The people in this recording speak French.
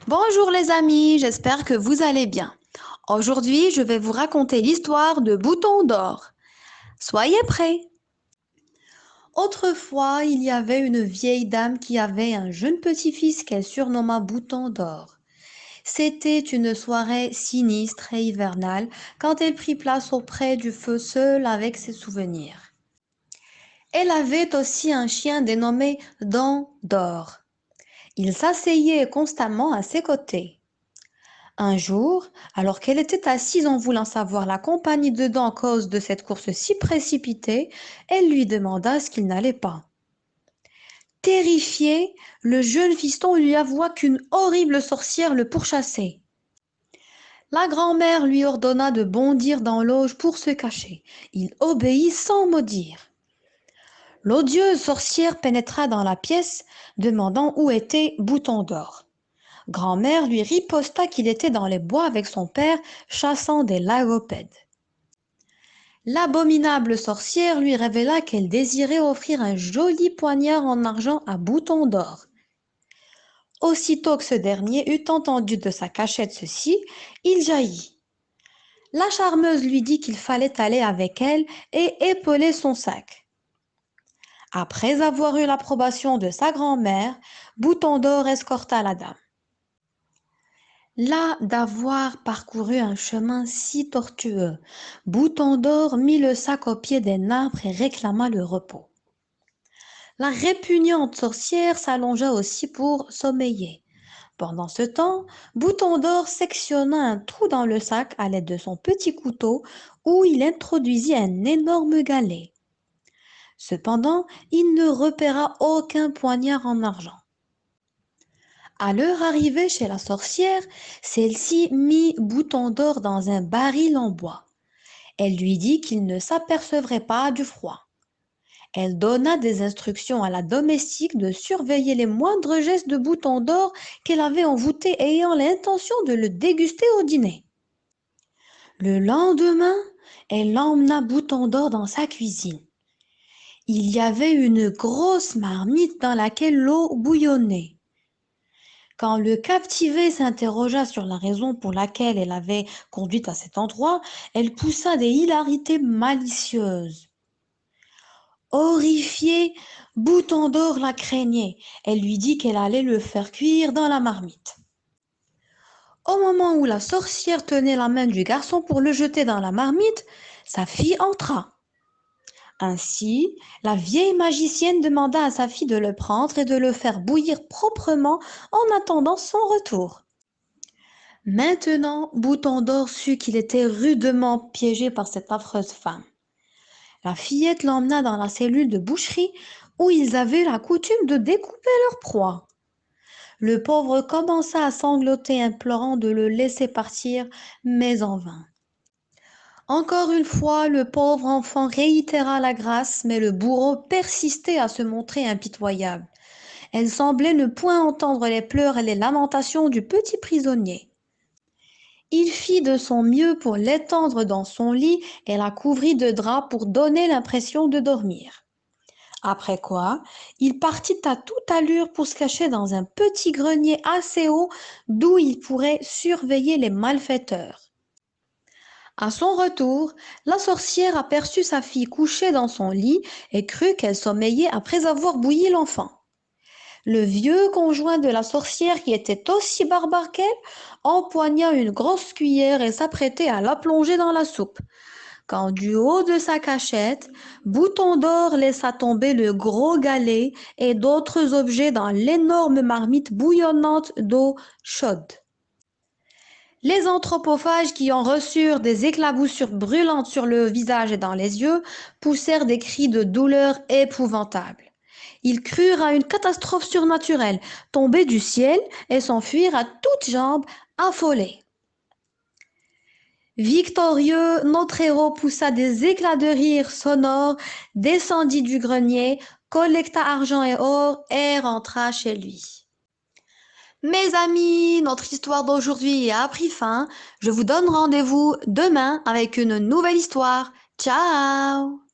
Bonjour les amis, j'espère que vous allez bien. Aujourd'hui, je vais vous raconter l'histoire de Bouton d'Or. Soyez prêts. Autrefois, il y avait une vieille dame qui avait un jeune petit-fils qu'elle surnomma Bouton d'Or. C'était une soirée sinistre et hivernale quand elle prit place auprès du feu seule avec ses souvenirs. Elle avait aussi un chien dénommé Dent d'Or. Il s'asseyait constamment à ses côtés. Un jour, alors qu'elle était assise en voulant savoir la compagnie dedans à cause de cette course si précipitée, elle lui demanda ce qu'il n'allait pas. Terrifié, le jeune fiston lui avoua qu'une horrible sorcière le pourchassait. La grand-mère lui ordonna de bondir dans l'auge pour se cacher. Il obéit sans mot dire. L'odieuse sorcière pénétra dans la pièce, demandant où était Bouton d'Or. Grand-mère lui riposta qu'il était dans les bois avec son père, chassant des lagopèdes. L'abominable sorcière lui révéla qu'elle désirait offrir un joli poignard en argent à Bouton d'Or. Aussitôt que ce dernier eut entendu de sa cachette ceci, il jaillit. La charmeuse lui dit qu'il fallait aller avec elle et épauler son sac. Après avoir eu l'approbation de sa grand-mère, Bouton d'Or escorta la dame. Là d'avoir parcouru un chemin si tortueux, Bouton d'Or mit le sac au pied d'un arbre et réclama le repos. La répugnante sorcière s'allongea aussi pour sommeiller. Pendant ce temps, Bouton d'Or sectionna un trou dans le sac à l'aide de son petit couteau où il introduisit un énorme galet. Cependant, il ne repéra aucun poignard en argent. À l'heure arrivée chez la sorcière, celle-ci mit Bouton d'Or dans un baril en bois. Elle lui dit qu'il ne s'apercevrait pas du froid. Elle donna des instructions à la domestique de surveiller les moindres gestes de Bouton d'Or qu'elle avait envoûté ayant l'intention de le déguster au dîner. Le lendemain, elle emmena Bouton d'Or dans sa cuisine. Il y avait une grosse marmite dans laquelle l'eau bouillonnait. Quand le captivé s'interrogea sur la raison pour laquelle elle avait conduit à cet endroit, elle poussa des hilarités malicieuses. Horrifiée, Bouton d'Or la craignait. Elle lui dit qu'elle allait le faire cuire dans la marmite. Au moment où la sorcière tenait la main du garçon pour le jeter dans la marmite, sa fille entra. Ainsi, la vieille magicienne demanda à sa fille de le prendre et de le faire bouillir proprement en attendant son retour. Maintenant, Bouton d'Or sut qu'il était rudement piégé par cette affreuse femme. La fillette l'emmena dans la cellule de boucherie où ils avaient la coutume de découper leur proie. Le pauvre commença à sangloter, implorant de le laisser partir, mais en vain. Encore une fois, le pauvre enfant réitéra la grâce, mais le bourreau persistait à se montrer impitoyable. Elle semblait ne point entendre les pleurs et les lamentations du petit prisonnier. Il fit de son mieux pour l'étendre dans son lit et la couvrit de draps pour donner l'impression de dormir. Après quoi, il partit à toute allure pour se cacher dans un petit grenier assez haut d'où il pourrait surveiller les malfaiteurs. À son retour, la sorcière aperçut sa fille couchée dans son lit et crut qu'elle sommeillait après avoir bouilli l'enfant. Le vieux conjoint de la sorcière, qui était aussi barbare qu'elle, empoigna une grosse cuillère et s'apprêtait à la plonger dans la soupe. Quand du haut de sa cachette, Bouton d'Or laissa tomber le gros galet et d'autres objets dans l'énorme marmite bouillonnante d'eau chaude. Les anthropophages qui en reçurent des éclaboussures brûlantes sur le visage et dans les yeux poussèrent des cris de douleur épouvantables. Ils crurent à une catastrophe surnaturelle, tomber du ciel et s'enfuir à toutes jambes, affolés. Victorieux, notre héros poussa des éclats de rire sonores, descendit du grenier, collecta argent et or et rentra chez lui. Mes amis, notre histoire d'aujourd'hui a pris fin. Je vous donne rendez-vous demain avec une nouvelle histoire. Ciao!